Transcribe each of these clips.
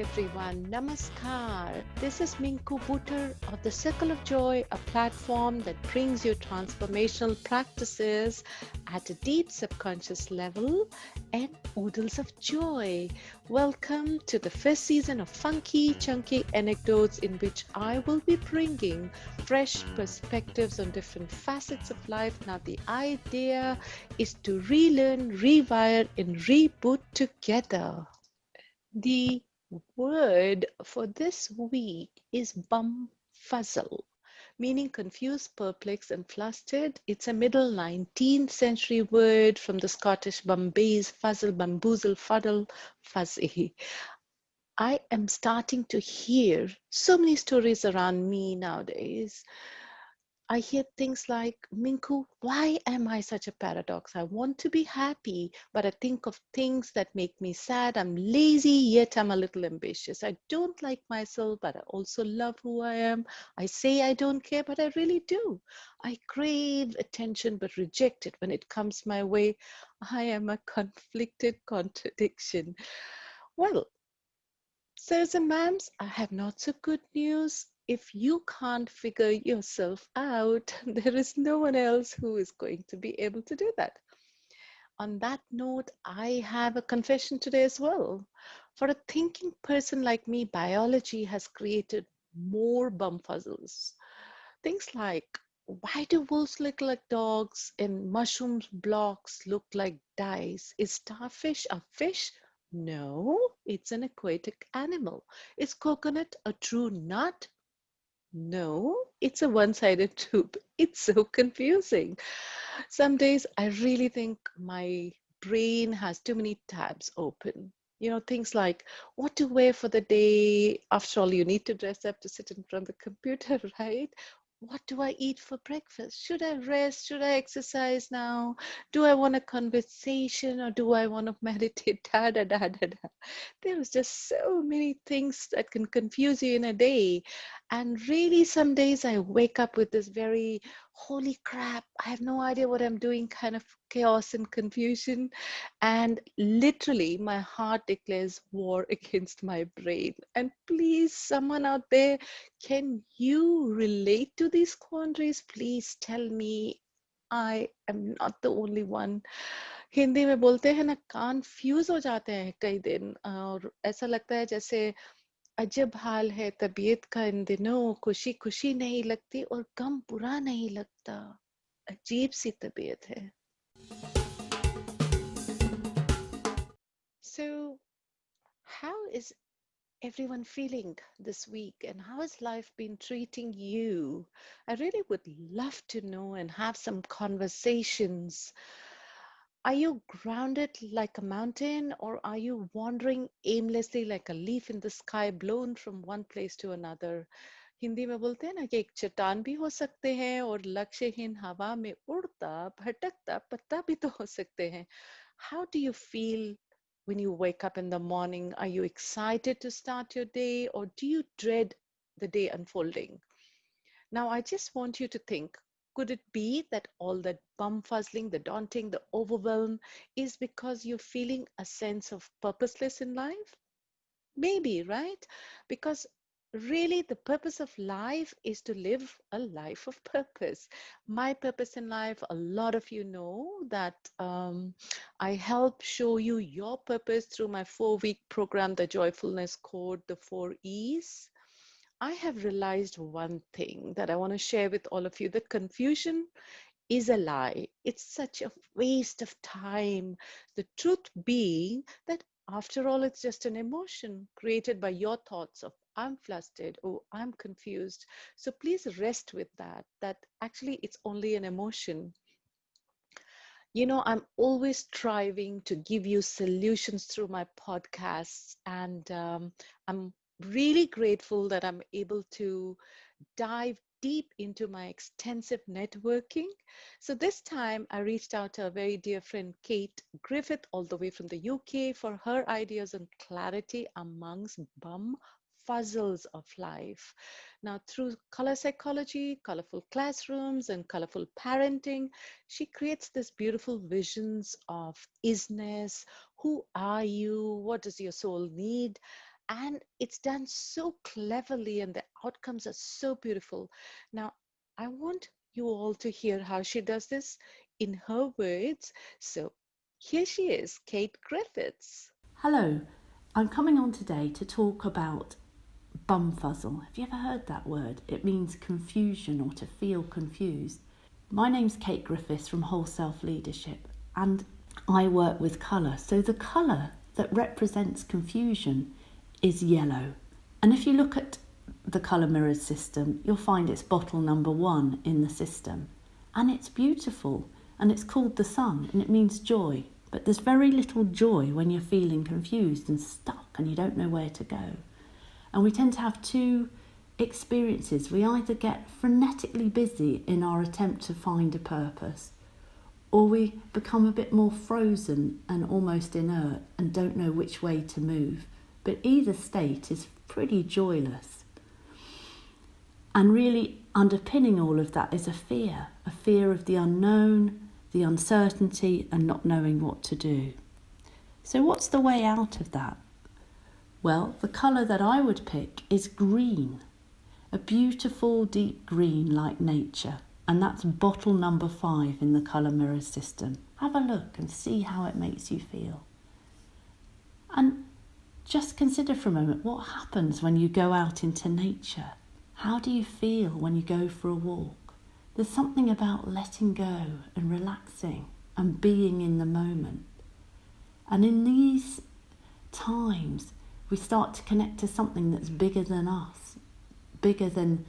everyone. Namaskar. This is Minnku Buttar of the Circle of Joy, a platform that brings you transformational practices at a deep subconscious level and oodles of joy. Welcome to the first season of Funky Chunky Anecdotes, in which I will be bringing fresh perspectives on different facets of life. Now, the idea is to relearn, rewire, and reboot together. The word for this week is bumfuzzle, meaning confused, perplexed, and flustered. It's a middle 19th century word from the Scottish bumbaze, fuzzle, bamboozle, fuddle, fuzzy. I am starting to hear so many stories around me nowadays. I hear things like, Minku, why am I such a paradox? I want to be happy, but I think of things that make me sad. I'm lazy, yet I'm a little ambitious. I don't like myself, but I also love who I am. I say I don't care, but I really do. I crave attention, but reject it when it comes my way. I am a conflicted contradiction. Well, sirs and ma'ams, I have not so good news. If you can't figure yourself out, there is no one else who is going to be able to do that. On that note, I have a confession today as well. For a thinking person like me, biology has created more bumfuzzles. Things like, why do wolves look like dogs and mushrooms blocks look like dice? Is starfish a fish? No, it's an aquatic animal. Is coconut a true nut? No, it's a one-sided tube. It's so confusing. Some days I really think my brain has too many tabs open. Things like what to wear for the day. After all, you need to dress up to sit in front of the computer, right? What do I eat for breakfast? Should I rest? Should I exercise now? Do I want a conversation or do I want to meditate? Da, da, da, da, da. There's just so many things that can confuse you in a day. And really, some days I wake up with this very holy crap, I have no idea what I'm doing kind of chaos and confusion. And literally, my heart declares war against my brain. And please, someone out there, can you relate to these quandaries? Please tell me I am not the only one. Hindi में बोलते हैं ना, confuse हो जाते हैं कई दिन और ऐसा लगता है जैसे अजब हाल है तबीयत का इन दिनों, खुशी खुशी नहीं लगती और गम बुरा नहीं लगता, अजीब सी तबीयत है. So, how is everyone feeling this week and how has life been treating you? I really would love to know and have some conversations. Are you grounded like a mountain or are you wandering aimlessly like a leaf in the sky blown from one place to another? Hindi में बोलते हैं ना कि एक चट्टान भी हो सकते हैं और लक्ष्यहीन हवा में उड़ता भटकता पत्ता भी तो हो सकते हैं. How do you feel when you wake up in the morning? Are you excited to start your day or do you dread the day unfolding? Now, I just want you to think, could it be that all that bumfuzzling, the daunting, the overwhelm is because you're feeling a sense of purposeless in life? Maybe, right? Because really the purpose of life is to live a life of purpose. My purpose in life, a lot of you know that I help show you your purpose through my 4-week program, the Joyfulness Code, the 4 E's. I have realized one thing that I want to share with all of you. The confusion is a lie. It's such a waste of time. The truth being that after all, it's just an emotion created by your thoughts of I'm flustered, oh, I'm confused. So please rest with that actually it's only an emotion. I'm always striving to give you solutions through my podcasts, and I'm really grateful that I'm able to dive deep into my extensive networking. So this time I reached out to a very dear friend, Kate Griffith, all the way from the UK, for her ideas on clarity amongst bum fuzzles of life. Now, through color psychology, colorful classrooms, and colorful parenting, she creates this beautiful visions of isness. Who are you? What does your soul need? and it's done so cleverly, and the outcomes are so beautiful. Now, I want you all to hear how she does this in her words. So here she is, Kate Griffiths. Hello, I'm coming on today to talk about BUMFUZZLE. Have you ever heard that word? It means confusion or to feel confused. My name's Kate Griffiths from Whole Self Leadership, and I work with colour. So the colour that represents confusion is yellow. And if you look at the colour mirrors system, you'll find it's bottle number 1 in the system. And it's beautiful, and it's called the sun, and it means joy. But there's very little joy when you're feeling confused and stuck and you don't know where to go. And we tend to have two experiences. We either get frenetically busy in our attempt to find a purpose, or we become a bit more frozen and almost inert and don't know which way to move. But either state is pretty joyless. And really underpinning all of that is a fear of the unknown, the uncertainty, and not knowing what to do. So what's the way out of that? Well, the colour that I would pick is green, a beautiful deep green like nature, and that's bottle number 5 in the colour mirrors system. Have a look and see how it makes you feel. And just consider for a moment what happens when you go out into nature. How do you feel when you go for a walk? There's something about letting go and relaxing and being in the moment. And in these times, we start to connect to something that's bigger than us, bigger than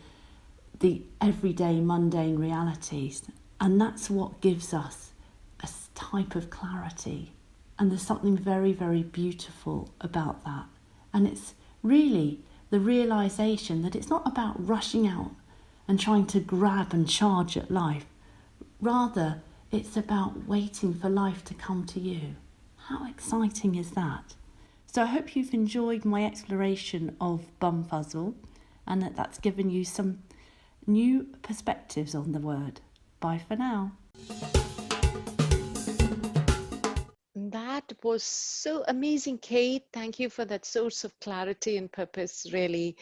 the everyday mundane realities. And that's what gives us a type of clarity. And there's something very, very beautiful about that. And it's really the realization that it's not about rushing out and trying to grab and charge at life. Rather, it's about waiting for life to come to you. How exciting is that? So I hope you've enjoyed my exploration of BUMFUZZLE and that's given you some new perspectives on the word. Bye for now. That was so amazing, Kate. Thank you for that source of clarity and purpose, really.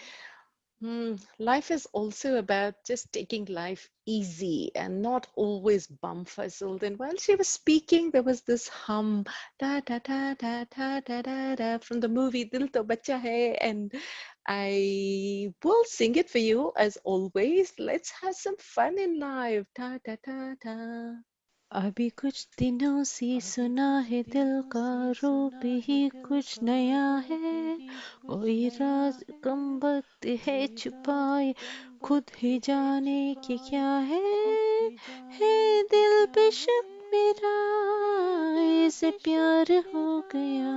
Life is also about just taking life easy and not always bumfuzzled. And while she was speaking, there was this hum, da da da da da da da da, from the movie Dil To Bacha Hai, and I will sing it for you as always. Let's have some fun in life. Da da da da. अभी कुछ दिनों से सुना है दिल का रूप ही कुछ नया है कोई राज कम वक्त है छुपाए खुद ही जाने कि क्या है दिल पे शक मेरा ऐसे प्यार हो गया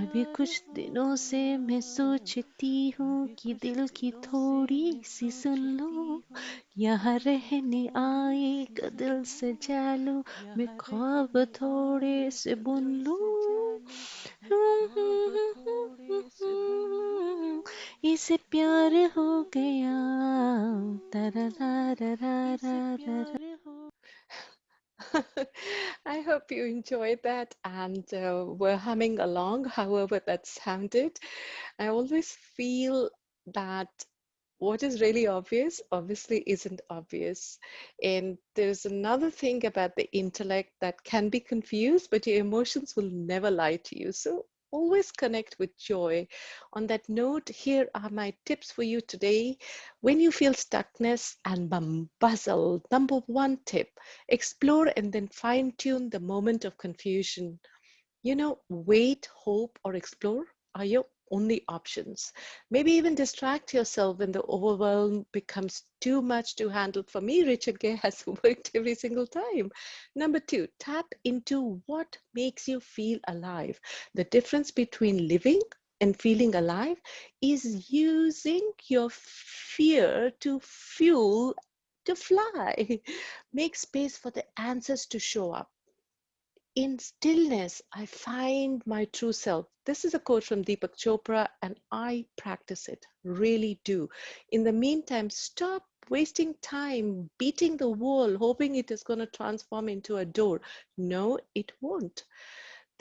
अभी कुछ दिनों से मैं सोचती हूँ कि दिल की थोड़ी सी सुन लो यहाँ रहने आए दिल सजा लो मैं ख्वाब थोड़े से बुन लूं इसे प्यार हो गया I hope you enjoyed that and were humming along, however that sounded. I always feel that what is really obvious obviously isn't obvious. And there's another thing about the intellect that can be confused, but your emotions will never lie to you. So always connect with joy. On that note, here are my tips for you today. When you feel stuckness and bumfuzzle, number 1 tip, explore and then fine tune the moment of confusion. You know, wait, hope, or explore are your only options. Maybe even distract yourself when the overwhelm becomes too much to handle. For me, Richard Gere has worked every single time. Number 2, tap into what makes you feel alive. The difference between living and feeling alive is using your fear to fuel to fly. Make space for the answers to show up. In stillness, I find my true self. This is a quote from Deepak Chopra, and I practice it, really do. In the meantime, stop wasting time beating the wall, hoping it is going to transform into a door. No, it won't.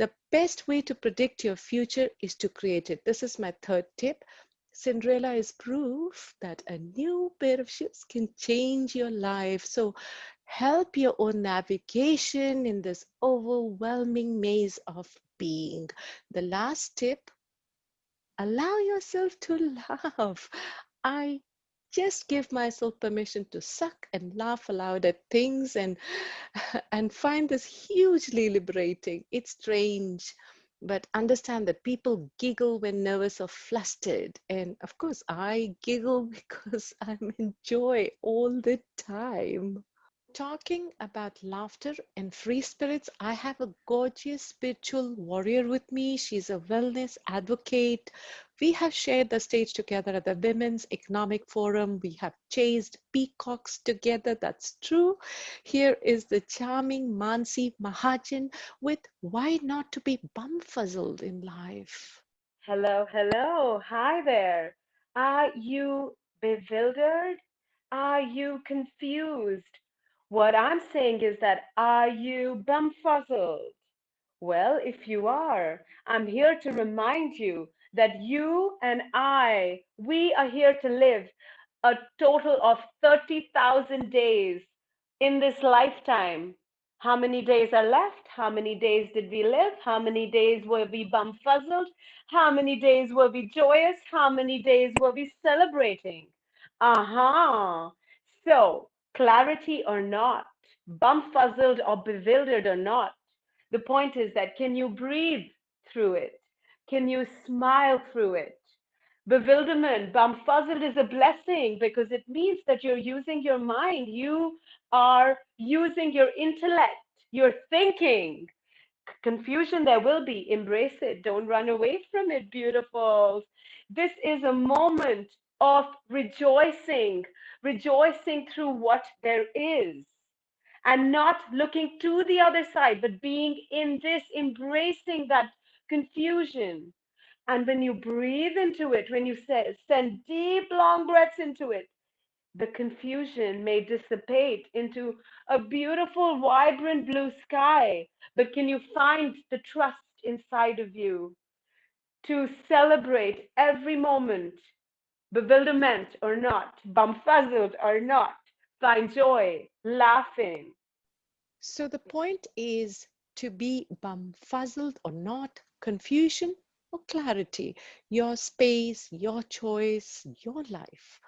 The best way to predict your future is to create it. This is my third tip. Cinderella is proof that a new pair of shoes can change your life. So help your own navigation in this overwhelming maze of being. The last tip, allow yourself to laugh. I just give myself permission to suck and laugh aloud at things and find this hugely liberating. It's strange, but understand that people giggle when nervous or flustered. And of course, I giggle because I'm in joy all the time. Talking about laughter and free spirits, I have a gorgeous spiritual warrior with me. She's a wellness advocate. We have shared the stage together at the Women's Economic Forum. We have chased peacocks together. That's true. Here is the charming Mansi Mahajan with Why Not to Be Bumfuzzled in Life. Hello, hello. Hi there. Are you bewildered? Are you confused? What I'm saying is that are you bumfuzzled? Well, if you are, I'm here to remind you that you and we are here to live a total of 30,000 days in this lifetime. How many days are left? How many days did we live? How many days were we bumfuzzled? How many days were we joyous? How many days were we celebrating? Uh-huh. So, clarity or not, bumfuzzled or bewildered or not, the point is that can you breathe through it? Can you smile through it? Bewilderment, bumfuzzled is a blessing because it means that you're using your mind. You are using your intellect. You're thinking. Confusion there will be. Embrace it. Don't run away from it, beautifuls. This is a moment of rejoicing, rejoicing through what there is and not looking to the other side, but being in this, embracing that confusion. And when you breathe into it, when you send deep, long breaths into it, the confusion may dissipate into a beautiful, vibrant blue sky. But can you find the trust inside of you to celebrate every moment, bewilderment or not, bumfuzzled or not, find joy, laughing? So the point is to be bumfuzzled or not, confusion or clarity, your space, your choice, your life.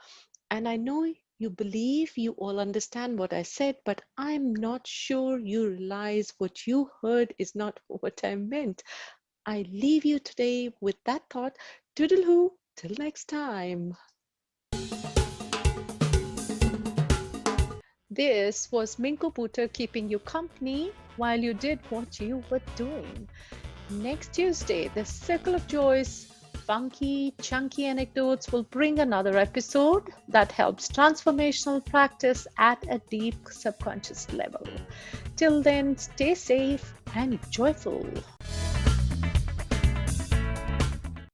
And I know you believe you all understand what I said, but I'm not sure you realize what you heard is not what I meant. I leave you today with that thought. Toodle-hoo, till next time. This was Minnku Buttar keeping you company while you did what you were doing. Next Tuesday, the Circle of Joy's funky, chunky anecdotes will bring another episode that helps transformational practice at a deep subconscious level. Till then, stay safe and joyful.